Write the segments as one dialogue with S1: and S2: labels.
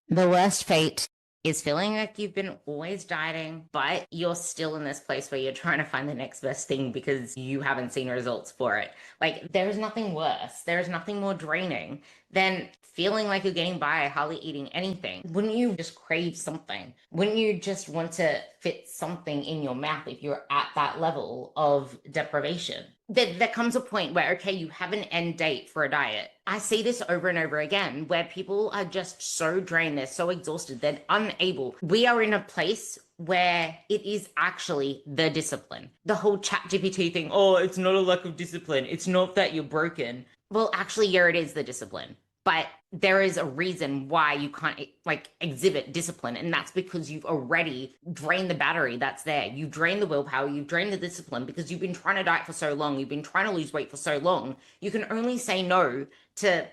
S1: The worst fate is feeling like you've been always dieting, but you're still in this place where you're trying to find the next best thing because you haven't seen results for it. Like, there is nothing worse. There is nothing more draining than feeling like you're getting by, hardly eating anything. Wouldn't you just crave something? Wouldn't you just want to fit something in your mouth if you're at that level of deprivation? There comes a point where, okay, you have an end date for a diet. I see this over and over again where people are just so drained, they're so exhausted, they're unable. We are in a place where it is actually the discipline. The whole chat GPT thing, oh, it's not a lack of discipline. It's not that you're broken. Well, actually, yeah, it is the discipline. But there is a reason why you can't like exhibit discipline, and that's because you've already drained the battery that's there. You've drained the willpower, you've drained the discipline because you've been trying to diet for so long, you've been trying to lose weight for so long. You can only say no to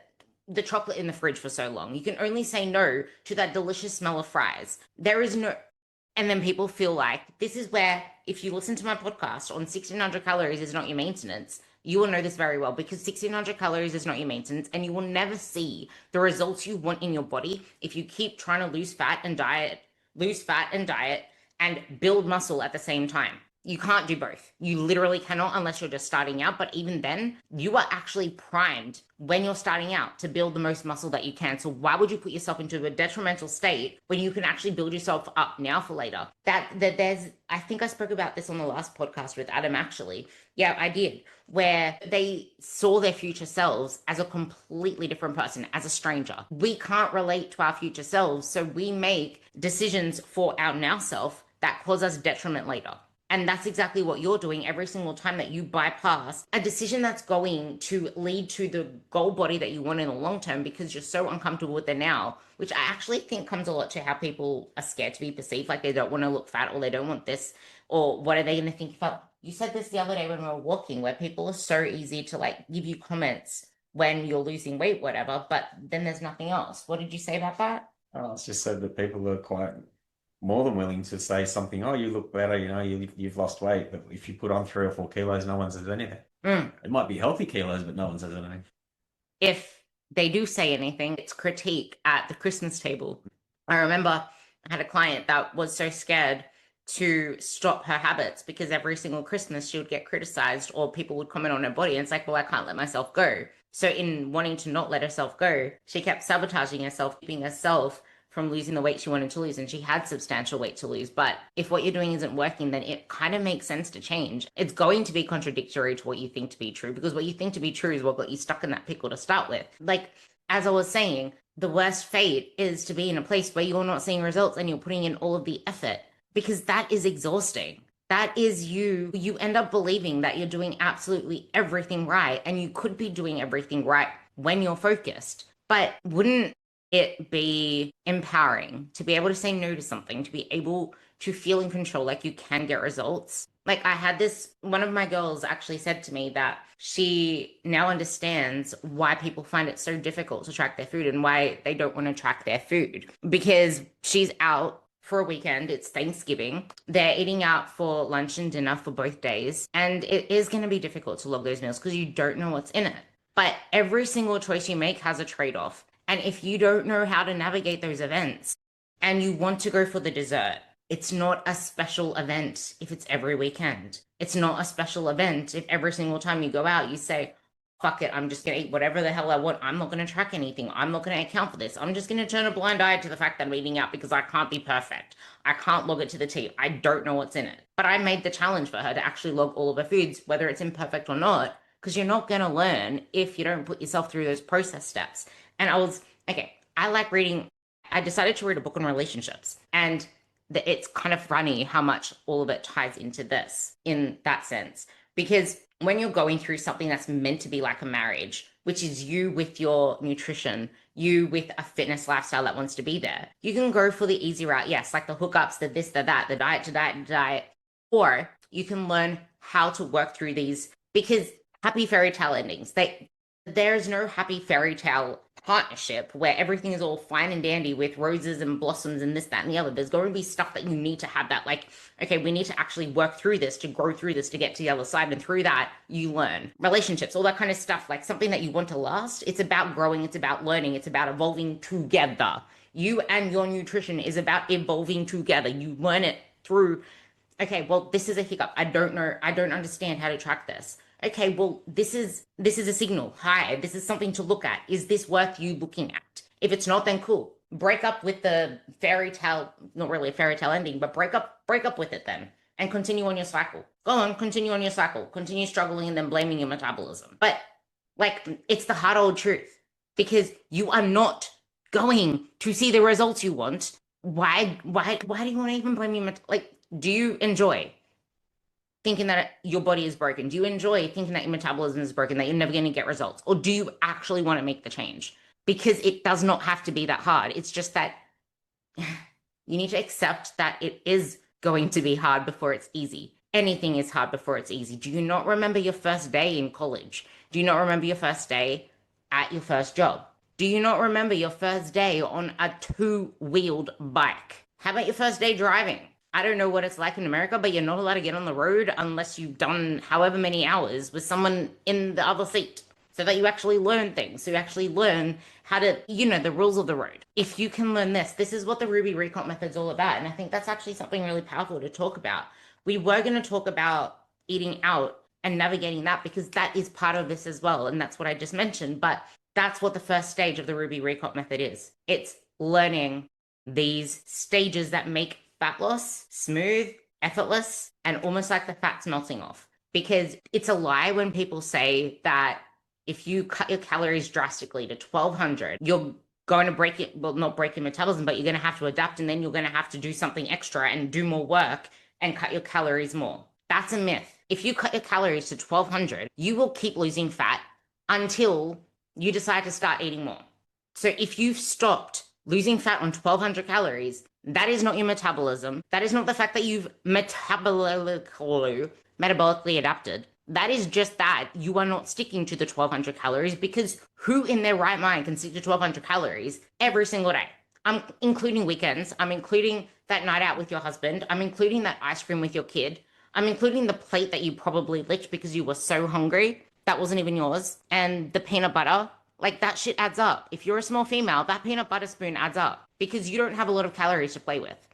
S1: the chocolate in the fridge for so long. You can only say no to that delicious smell of fries. There is no, and then people feel like this is where, if you listen to my podcast on 1600 calories is not your maintenance, you will know this very well because 1600 calories is not your maintenance, and you will never see the results you want in your body if you keep trying to lose fat and diet, and build muscle at the same time. You can't do both. You literally cannot unless you're just starting out. But even then, you are actually primed when you're starting out to build the most muscle that you can. So why would you put yourself into a detrimental state when you can actually build yourself up now for later? That there's, I think I spoke about this on the last podcast with Adam, actually. Yeah, I did, where they saw their future selves as a completely different person, as a stranger. We can't relate to our future selves, so we make decisions for our now self that cause us detriment later. And that's exactly what you're doing every single time that you bypass a decision that's going to lead to the goal body that you want in the long term because you're so uncomfortable with the now, which I actually think comes a lot to how people are scared to be perceived, like they don't want to look fat or they don't want this, or what are they going to think about? You said this the other day when we were walking, where people are so easy to like give you comments when you're losing weight, whatever, but then there's nothing else. What did you say about that?
S2: Oh, it's just so that people are quite more than willing to say something. Oh, you look better. You've lost weight. But if you put on 3 or 4 kilos, no one says anything.
S1: Mm.
S2: It might be healthy kilos, but no one says anything.
S1: If they do say anything, it's critique at the Christmas table. I remember I had a client that was so scared to stop her habits because every single Christmas she would get criticized or people would comment on her body. And it's like, well, I can't let myself go. So, in wanting to not let herself go, she kept sabotaging herself, keeping herself from losing the weight she wanted to lose. And she had substantial weight to lose. But if what you're doing isn't working, then it kind of makes sense to change. It's going to be contradictory to what you think to be true because what you think to be true is what got you stuck in that pickle to start with. Like, as I was saying, the worst fate is to be in a place where you're not seeing results and you're putting in all of the effort because that is exhausting. That is you end up believing that you're doing absolutely everything right and you could be doing everything right when you're focused. But wouldn't it be empowering to be able to say no to something, to be able to feel in control, like you can get results? Like I had this, one of my girls actually said to me that she now understands why people find it so difficult to track their food and why they don't want to track their food because she's out for a weekend. It's Thanksgiving. They're eating out for lunch and dinner for both days. And it is going to be difficult to log those meals because you don't know what's in it. But every single choice you make has a trade-off. And if you don't know how to navigate those events and you want to go for the dessert, it's not a special event if it's every weekend. It's not a special event if every single time you go out, you say, fuck it, I'm just going to eat whatever the hell I want. I'm not going to track anything. I'm not going to account for this. I'm just going to turn a blind eye to the fact that I'm eating out because I can't be perfect. I can't log it to the T. I don't know what's in it. But I made the challenge for her to actually log all of her foods, whether it's imperfect or not, because you're not going to learn if you don't put yourself through those process steps. And I was, okay, I like reading. I decided to read a book on relationships. And it's kind of funny how much all of it ties into this in that sense. Because when you're going through something that's meant to be like a marriage, which is you with your nutrition, you with a fitness lifestyle that wants to be there, you can go for the easy route. Yes, like the hookups, the this, the that, the diet to diet to diet. Or you can learn how to work through these because happy fairy tale endings, there's no happy fairy tale partnership where everything is all fine and dandy with roses and blossoms and this, that, and the other. There's going to be stuff that you need to have that, like, okay, we need to actually work through this to grow through this to get to the other side. And through that, you learn relationships, all that kind of stuff, like something that you want to last. It's about growing, it's about learning, it's about evolving together. You and your nutrition is about evolving together. You learn it through, okay, well, this is a hiccup. I don't know. I don't understand how to track this. Okay, well, this is a signal. Hi, this is something to look at. Is this worth you looking at? If it's not, then cool. Break up with the fairy tale, not really a fairy tale ending, but break up with it then and continue on your cycle. Go on, continue on your cycle. Continue struggling and then blaming your metabolism. But like, it's the hard old truth because you are not going to see the results you want. Why do you want to even blame your like, do you enjoy thinking that your body is broken? Do you enjoy thinking that your metabolism is broken, that you're never going to get results? Or do you actually want to make the change? Because it does not have to be that hard. It's just that you need to accept that it is going to be hard before it's easy. Anything is hard before it's easy. Do you not remember your first day in college? Do you not remember your first day at your first job? Do you not remember your first day on a two-wheeled bike? How about your first day driving? I don't know what it's like in America, but you're not allowed to get on the road unless you've done however many hours with someone in the other seat so that you actually learn things. So you actually learn how to, the rules of the road. If you can learn this is what the Ruby Recomp method's all about. And I think that's actually something really powerful to talk about. We were going to talk about eating out and navigating that because that is part of this as well. And that's what I just mentioned. But that's what the first stage of the Ruby Recomp method is. It's learning these stages that make fat loss smooth, effortless, and almost like the fat's melting off. Because it's a lie when people say that if you cut your calories drastically to 1200, you're going to break it, well, not break your metabolism, but you're going to have to adapt and then you're going to have to do something extra and do more work and cut your calories more. That's a myth. If you cut your calories to 1200, you will keep losing fat until you decide to start eating more. So if you've stopped losing fat on 1200 calories, that is not your metabolism. That is not the fact that you've metabolically adapted. That is just that you are not sticking to the 1200 calories because who in their right mind can stick to 1200 calories every single day? I'm including weekends. I'm including that night out with your husband. I'm including that ice cream with your kid. I'm including the plate that you probably licked because you were so hungry. That wasn't even yours. And the peanut butter, like that shit adds up. If you're a small female, that peanut butter spoon adds up because you don't have a lot of calories to play with.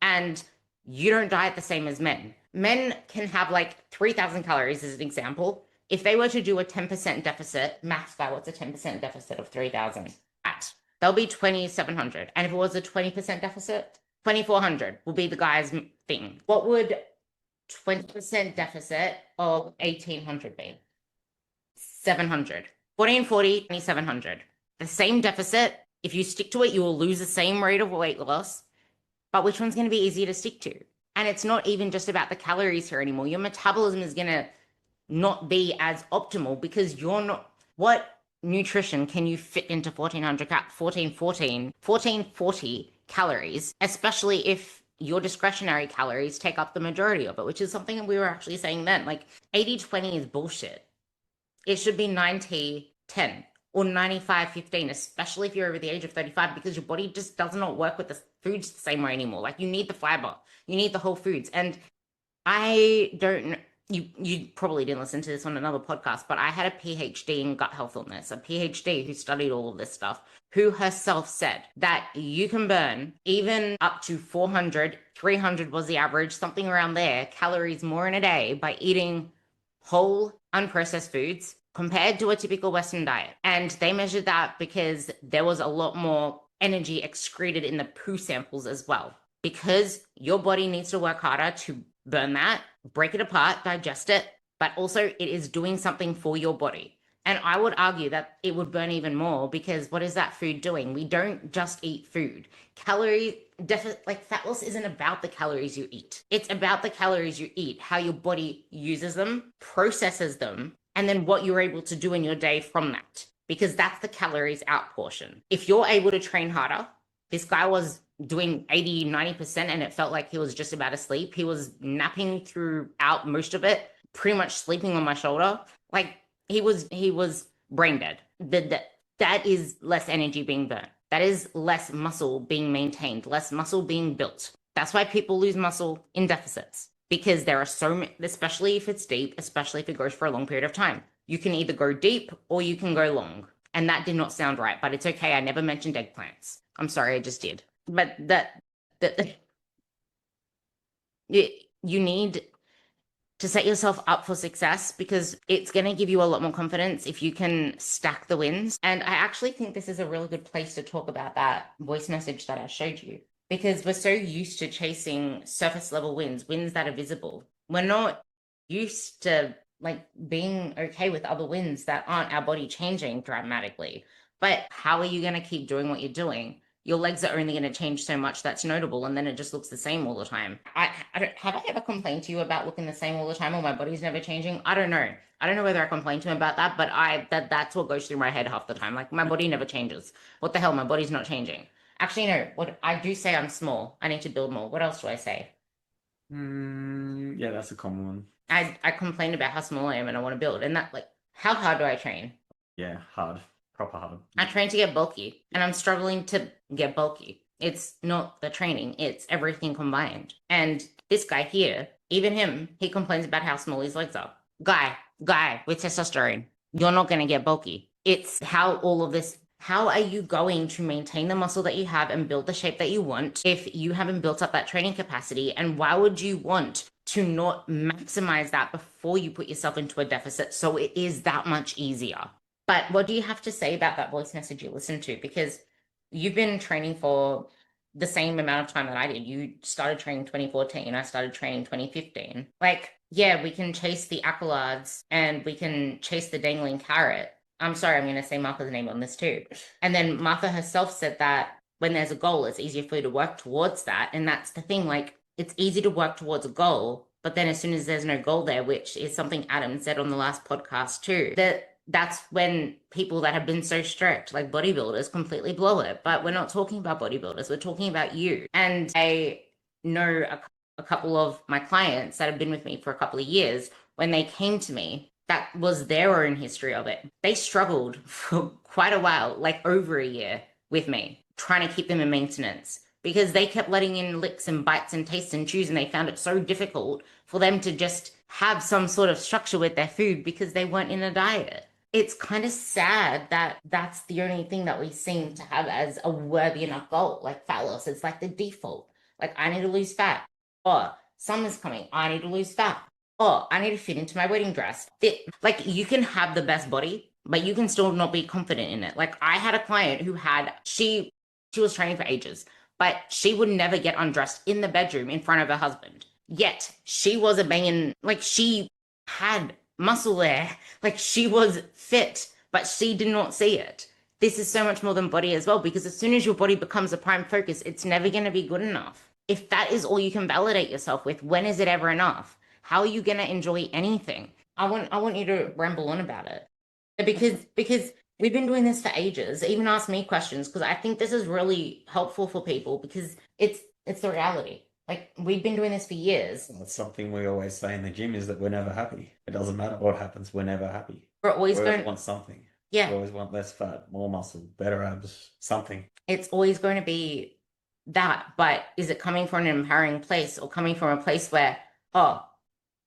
S1: And you don't diet the same as men. Men can have like 3000 calories as an example. If they were to do a 10% deficit, maths guy, what's a 10% deficit of 3000? They'll be 2700. And if it was a 20% deficit, 2400 will be the guy's thing. What would 20% deficit of 1800 be? 700. 1440, 2700. The same deficit. If you stick to it, you will lose the same rate of weight loss. But which one's going to be easier to stick to? And it's not even just about the calories here anymore. Your metabolism is going to not be as optimal because you're not. What nutrition can you fit into 1440 calories, especially if your discretionary calories take up the majority of it, which is something that we were actually saying then. Like 80-20 is bullshit. It should be 90-10 or 95-15, especially if you're over the age of 35, because your body just does not work with the foods the same way anymore. Like you need the fiber, you need the whole foods. And I don't know, you probably didn't listen to this on another podcast, but I had a PhD in gut health illness, a PhD who studied all of this stuff, who herself said that you can burn even up to 400, 300 was the average, something around there, calories more in a day by eating whole unprocessed foods compared to a typical Western diet. And they measured that because there was a lot more energy excreted in the poo samples as well, because your body needs to work harder to burn that, break it apart, digest it, but also it is doing something for your body. And I would argue that it would burn even more because what is that food doing? We don't just eat food. Calorie deficit, like fat loss isn't about the calories you eat. It's about the calories you eat, how your body uses them, processes them, and then what you're able to do in your day from that, because that's the calories out portion. If you're able to train harder, this guy was doing 80-90% and it felt like he was just about to sleep. He was napping throughout most of it, pretty much sleeping on my shoulder. Like he was brain dead. That is less energy being burnt. That is less muscle being maintained, less muscle being built. That's why people lose muscle in deficits, because there are so many, especially if it's deep, especially if it goes for a long period of time. You can either go deep or you can go long. And that did not sound right, but it's okay. I never mentioned eggplants. I'm sorry, I just did. But that you need to set yourself up for success, because it's going to give you a lot more confidence if you can stack the wins. And I actually think this is a really good place to talk about that voice message that I showed you, because we're so used to chasing surface level wins, wins that are visible. We're not used to like being okay with other wins that aren't our body changing dramatically. But how are you going to keep doing what you're doing? Your legs are only going to change so much that's notable, and then it just looks the same all the time. I don't have I ever complained to you about looking the same all the time, or my body's never changing? I don't know. I don't know whether I complained to him about that, but that's what goes through my head half the time. Like, my body never changes. What the hell? My body's not changing. Actually, no. What I do say, I'm small. I need to build more. What else do I say?
S2: Yeah, that's a common one.
S1: I complain about how small I am and I want to build. And that, like, how hard do I train?
S2: Yeah, hard. Proper hard.
S1: I train to get bulky, and I'm struggling to get bulky. It's not the training, it's everything combined. And this guy here, even him, he complains about how small his legs are. Guy with testosterone, you're not going to get bulky. It's how all of this, how are you going to maintain the muscle that you have and build the shape that you want if you haven't built up that training capacity? And why would you want to not maximize that before you put yourself into a deficit so it is that much easier? But what do you have to say about that voice message you listened to? Because you've been training for the same amount of time that I did. You started training 2014. I started training 2015. Like, yeah, we can chase the accolades and we can chase the dangling carrot. I'm sorry, I'm going to say Martha's name on this too. And then Martha herself said that when there's a goal, it's easier for you to work towards that. And that's the thing. Like, it's easy to work towards a goal, but then as soon as there's no goal there, which is something Adam said on the last podcast too, that's when people that have been so strict, like bodybuilders, completely blow it. But we're not talking about bodybuilders. We're talking about you. And I know a couple of my clients that have been with me for a couple of years. When they came to me, that was their own history of it. They struggled for quite a while, like over a year with me, trying to keep them in maintenance, because they kept letting in licks and bites and tastes and chews, and they found it so difficult for them to just have some sort of structure with their food because they weren't in a diet. It's kind of sad that that's the only thing that we seem to have as a worthy enough goal. Like fat loss, it's like the default. Like, I need to lose fat. Oh, summer's coming. I need to lose fat. Oh, I need to fit into my wedding dress. Like, you can have the best body, but you can still not be confident in it. Like, I had a client who she was training for ages, but she would never get undressed in the bedroom in front of her husband. Yet she was a banging, like, she had muscle there, like, she was fit, but she did not see it. This is so much more than body as well, because as soon as your body becomes a prime focus, it's never going to be good enough. If that is all you can validate yourself with, when is it ever enough? How are you going to enjoy anything? I want you to ramble on about it, because we've been doing this for ages. Even ask me questions, because I think this is really helpful for people, because it's the reality. Like, we've been doing this for years.
S2: That's something we always say in the gym, is that we're never happy. It doesn't matter what happens, we're never happy.
S1: We're always
S2: We
S1: going
S2: want something.
S1: Yeah.
S2: We always want less fat, more muscle, better abs, something.
S1: It's always going to be that, but is it coming from an empowering place, or coming from a place where, oh,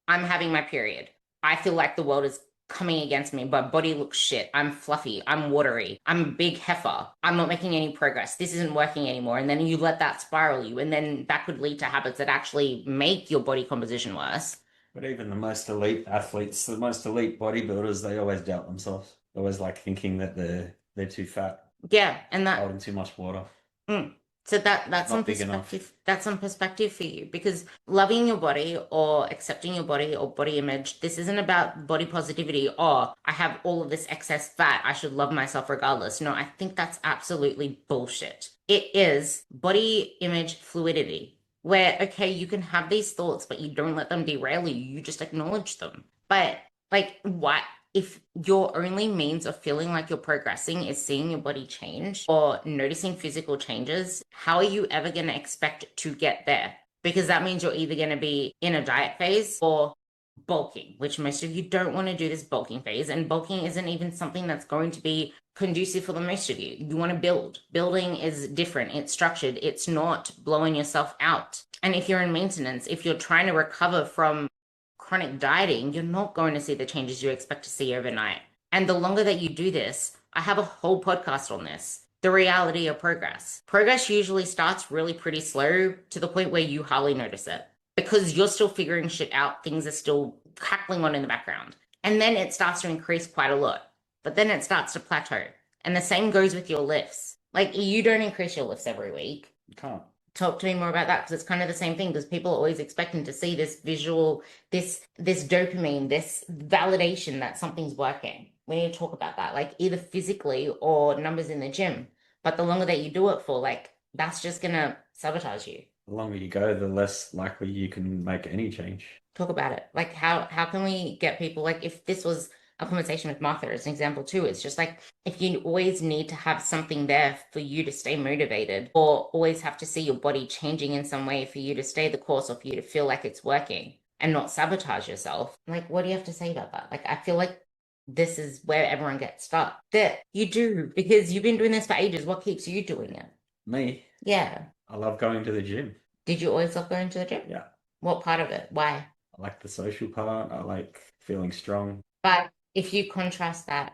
S1: I'm having my period, I feel like the world is coming against me, but body looks shit, I'm fluffy, I'm watery, I'm a big heifer, I'm not making any progress, this isn't working anymore, and then you let that spiral you, and then that could lead to habits that actually make your body composition worse.
S2: But even the most elite athletes, the most elite bodybuilders, they always doubt themselves. They always like thinking that they're too fat.
S1: Yeah, and that
S2: holding too much water.
S1: So that's some perspective. That's some perspective for you, because loving your body or accepting your body or body image, this isn't about body positivity. Oh, I have all of this excess fat, I should love myself regardless. No, I think that's absolutely bullshit. It is body image fluidity, where, okay, you can have these thoughts, but you don't let them derail you. You just acknowledge them. But, like, what? If your only means of feeling like you're progressing is seeing your body change or noticing physical changes, how are you ever going to expect to get there? Because that means you're either going to be in a diet phase or bulking, which most of you don't want to do this bulking phase. And bulking isn't even something that's going to be conducive for the most of you. You want to build. Building is different. It's structured. It's not blowing yourself out. And if you're in maintenance, if you're trying to recover from chronic dieting, you're not going to see the changes you expect to see overnight. And the longer that you do this, I have a whole podcast on this. The reality of progress. Progress usually starts really pretty slow to the point where you hardly notice it because you're still figuring shit out. Things are still crackling on in the background. And then it starts to increase quite a lot, but then it starts to plateau. And the same goes with your lifts. Like you don't increase your lifts every week.
S2: You can't.
S1: Talk to me more about that because it's kind of the same thing because people are always expecting to see this visual, this dopamine, this validation that something's working. We need to talk about that, like either physically or numbers in the gym. But the longer that you do it for, like that's just gonna sabotage you.
S2: The longer you go, the less likely you can make any change.
S1: Talk about it. Like how can we get people, like if this was a conversation with Martha as an example too, it's just like if you always need to have something there for you to stay motivated or always have to see your body changing in some way for you to stay the course or for you to feel like it's working and not sabotage yourself, like what do you have to say about that? Like I feel like this is where everyone gets stuck. That you do because you've been doing this for ages. What keeps you doing it?
S2: Me?
S1: Yeah.
S2: I love going to the gym.
S1: Did you always love going to the gym?
S2: Yeah.
S1: What part of it? Why?
S2: I like the social part. I like feeling strong.
S1: But if you contrast that,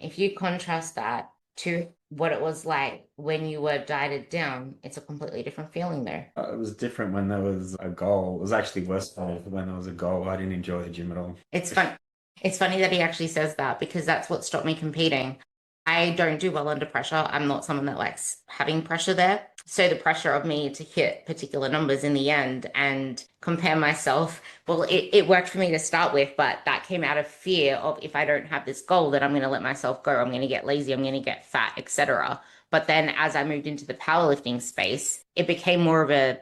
S1: if you contrast that to what it was like when you were dieted down, it's a completely different feeling there.
S2: It was different when there was a goal. It was actually worse when there was a goal. I didn't enjoy the gym at all.
S1: It's fun. It's funny that he actually says that because that's what stopped me competing. I don't do well under pressure. I'm not someone that likes having pressure there. So the pressure of me to hit particular numbers in the end and compare myself, well, it worked for me to start with, but that came out of fear of if I don't have this goal, that I'm going to let myself go. I'm going to get lazy. I'm going to get fat, etc. But then as I moved into the powerlifting space, it became more of a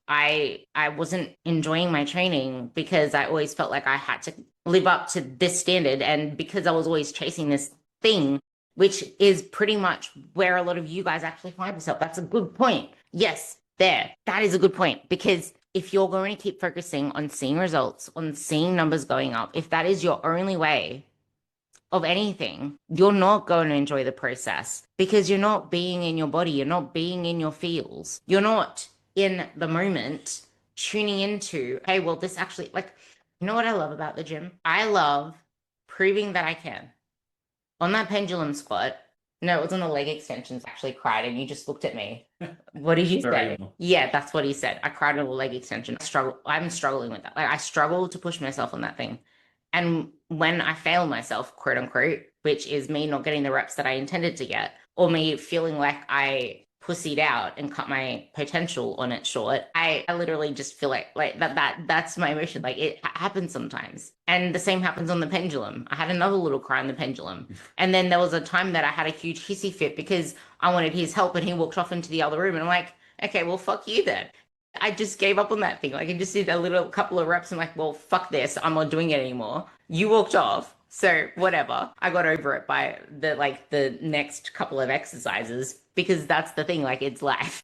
S1: I wasn't enjoying my training because I always felt like I had to live up to this standard. And because I was always chasing this thing, which is pretty much where a lot of you guys actually find yourself. That's a good point. Yes, there. That is a good point. Because if you're going to keep focusing on seeing results, on seeing numbers going up, if that is your only way of anything, you're not going to enjoy the process because you're not being in your body. You're not being in your feels. You're not in the moment tuning into, hey, well, this actually, like, you know what I love about the gym? I love proving that I can. On that pendulum squat, no, it was on the leg extensions. I actually cried and you just looked at me. What did you say? Yeah, that's what he said. I cried on the leg extension. I'm struggling with that. Like I struggle to push myself on that thing. And when I fail myself, quote unquote, which is me not getting the reps that I intended to get, or me feeling like I pussied out and cut my potential on it short, I literally just feel like that's my emotion. Like it happens sometimes. And the same happens on the pendulum. I had another little cry on the pendulum. And then there was a time that I had a huge hissy fit because I wanted his help and he walked off into the other room and I'm like, okay, well, fuck you then. I just gave up on that thing. Like I just did a couple of reps and like, well, fuck this. I'm not doing it anymore. You walked off. So whatever. I got over it by the next couple of exercises because that's the thing. Like it's life.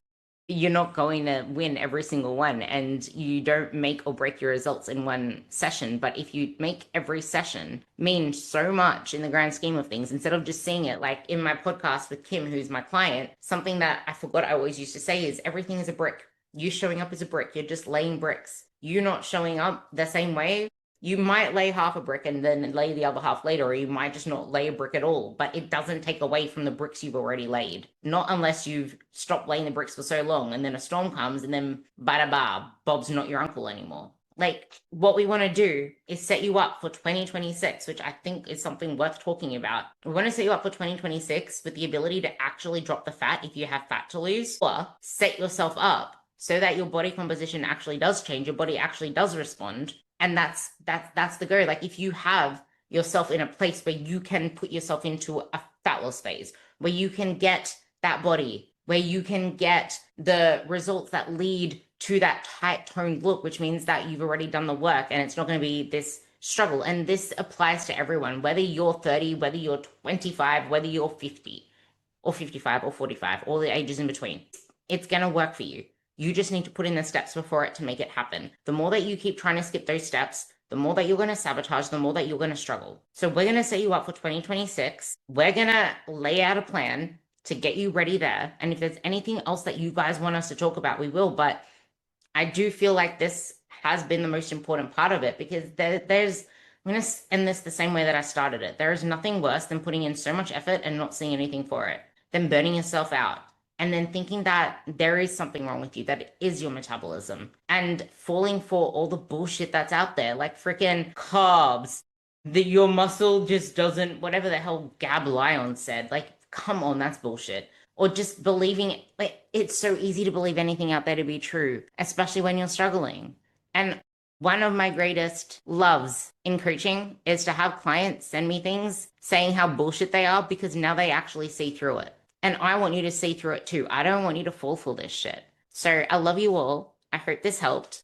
S1: You're not going to win every single one and you don't make or break your results in one session. But if you make every session mean so much in the grand scheme of things, instead of just seeing it like in my podcast with Kim, who's my client, something that I forgot I always used to say is everything is a brick. You showing up as a brick. You're just laying bricks. You're not showing up the same way. You might lay half a brick and then lay the other half later, or you might just not lay a brick at all, but it doesn't take away from the bricks you've already laid. Not unless you've stopped laying the bricks for so long and then a storm comes and then bada Bob's not your uncle anymore. Like what we want to do is set you up for 2026, which I think is something worth talking about. We want to set you up for 2026 with the ability to actually drop the fat if you have fat to lose, or set yourself up so that your body composition actually does change, your body actually does respond. And that's the go. Like if you have yourself in a place where you can put yourself into a fat loss phase, where you can get that body, where you can get the results that lead to that tight toned look, which means that you've already done the work and it's not going to be this struggle. And this applies to everyone, whether you're 30, whether you're 25, whether you're 50 or 55 or 45, all the ages in between. It's going to work for you. You just need to put in the steps before it to make it happen. The more that you keep trying to skip those steps, the more that you're going to sabotage, the more that you're going to struggle. So we're going to set you up for 2026. We're going to lay out a plan to get you ready there. And if there's anything else that you guys want us to talk about, we will. But I do feel like this has been the most important part of it because there's I'm going to end this the same way that I started it. There is nothing worse than putting in so much effort and not seeing anything for it, than burning yourself out, and then thinking that there is something wrong with you, that it is your metabolism, and falling for all the bullshit that's out there, like freaking carbs, that your muscle just doesn't, whatever the hell Gab Lyon said. Like, come on, that's bullshit. Or just believing, like, it's so easy to believe anything out there to be true, especially when you're struggling. And one of my greatest loves in coaching is to have clients send me things saying how bullshit they are, because now they actually see through it. And I want you to see through it too. I don't want you to fall for this shit. So I love you all. I hope this helped.